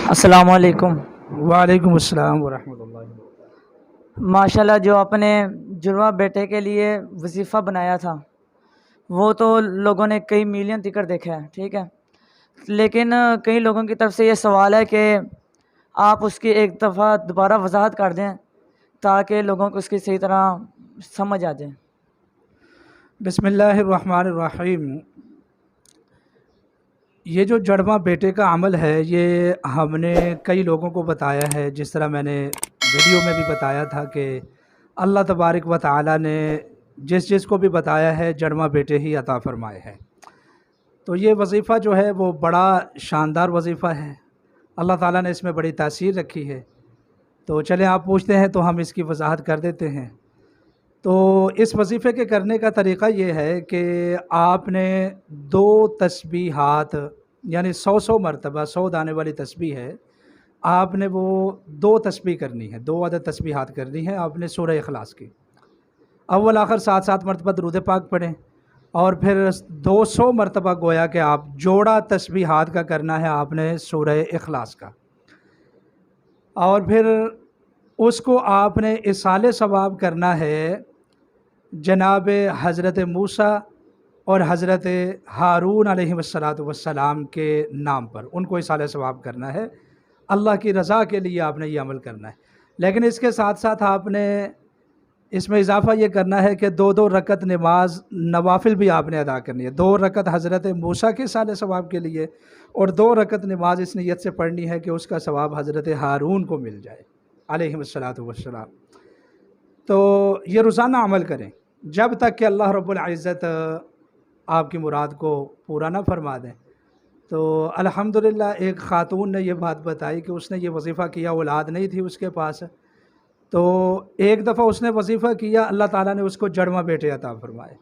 अस्सलाम वालेकुम। वालेकुम अस्सलाम वरहमतुल्लाहि। माशाल्लाह जो आपने जुड़वा बेटे के लिए वजीफ़ा बनाया था वो तो लोगों ने कई मिलियन तिकर देखा है, ठीक है। लेकिन कई लोगों की तरफ से ये सवाल है कि आप उसकी एक दफ़ा दोबारा वजाहत कर दें ताकि लोगों को उसकी सही तरह समझ आ जाए। बिस्मिल्लाहिर्रहमानिर्रहीम। ये जो जड़वा बेटे का अमल है ये हमने कई लोगों को बताया है। जिस तरह मैंने वीडियो में भी बताया था कि अल्लाह तबारक व तआला ने जिस को भी बताया है जड़वा बेटे ही अता फ़रमाए हैं। तो ये वजीफ़ा जो है वो बड़ा शानदार वजीफ़ा है। अल्लाह ताला ने इसमें बड़ी तासीर रखी है। तो चलें आप पूछते हैं तो हम इसकी वजाहत कर देते हैं। तो इस वजीफ़े के करने का तरीक़ा ये है कि आपने 2 तस्बीहात यानी 100 मरतबा 100 दाने वाली तस्बीह है, आपने वो 2 तस्बीह करनी है, 2 अदद तस्बीहात करनी है आपने सूरह इखलास की। अव्वल आखिर 7-7 मरतबा दुरूद पाक पढ़ें और फिर 200 मरतबा गोया कि आप जोड़ा तस्बीहात का करना है आपने सूरह इखलास का। और फिर उसको आपने इसाले सवाब करना है जनाब हज़रत मूसा और हज़रत हारून अलैहिस्सलातु वस्सलाम के नाम पर, उनको इसाले सवाब करना है। अल्लाह की रज़ा के लिए आपने ये अमल करना है। लेकिन इसके साथ साथ आपने इसमें इजाफ़ा ये करना है कि 2-2 रकत नमाज नवाफिल भी आपने अदा करनी है। 2 रकत हज़रत मूसा के इसाले सवाब के लिए और 2 रकत नमाज इस नीयत से पढ़नी है कि उसका सवाब हज़रत हारून को मिल जाए अलैहिस्सलातु वस्सलाम। तो ये रोज़ाना अमल करें जब तक कि अल्लाह रब्बुल इज़्ज़त आपकी मुराद को पूरा ना फरमा दें। तो अल्हम्दुलिल्लाह एक ख़ातून ने ये बात बताई कि उसने ये वजीफ़ा किया, औलाद नहीं थी उसके पास। तो एक दफ़ा उसने वजीफ़ा किया, अल्लाह ताला ने उसको जड़वा बेटे अता फ़रमाए।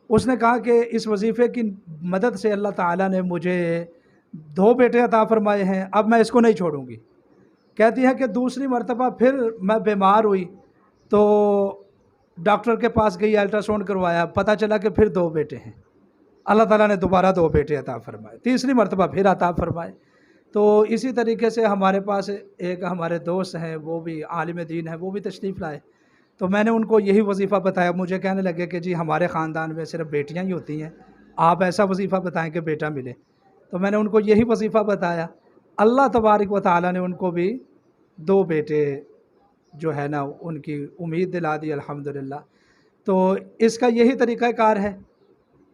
उसने कहा कि इस वजीफ़े की मदद से अल्लाह ताला ने मुझे 2 बेटे अता फ़रमाए हैं, अब मैं इसको नहीं छोड़ूँगी। कहती है कि दूसरी मरतबा फिर मैं बीमार हुई तो डॉक्टर के पास गई, अल्ट्रासाउंड करवाया, पता चला कि फिर 2 बेटे हैं। अल्लाह ताला ने दोबारा 2 बेटे अता फ़रमाए, तीसरी मरतबा फिर अता फ़रमाए। तो इसी तरीके से हमारे पास एक हमारे दोस्त हैं, वो भी आलिम दीन है, वो भी तशरीफ़ लाए। तो मैंने उनको यही वजीफ़ा बताया। मुझे कहने लगे कि जी हमारे ख़ानदान में सिर्फ बेटियां ही होती हैं, आप ऐसा वजीफ़ा बताएं कि बेटा मिले। तो मैंने उनको यही वजीफ़ा बताया। अल्लाह तबारक व तआला ने उनको भी 2 बेटे जो है ना उनकी उम्मीद दिला दी अल्हम्दुलिल्लाह। तो इसका यही तरीक़ाकार है।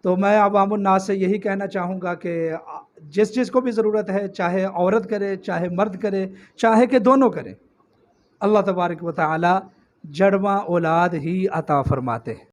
तो मैं अवामुन्नास से यही कहना चाहूँगा कि जिस को भी ज़रूरत है, चाहे औरत करे, चाहे मर्द करे, चाहे कि दोनों करें, अल्लाह तबारक व तआला जड़वा औलाद ही अता फ़रमाते हैं।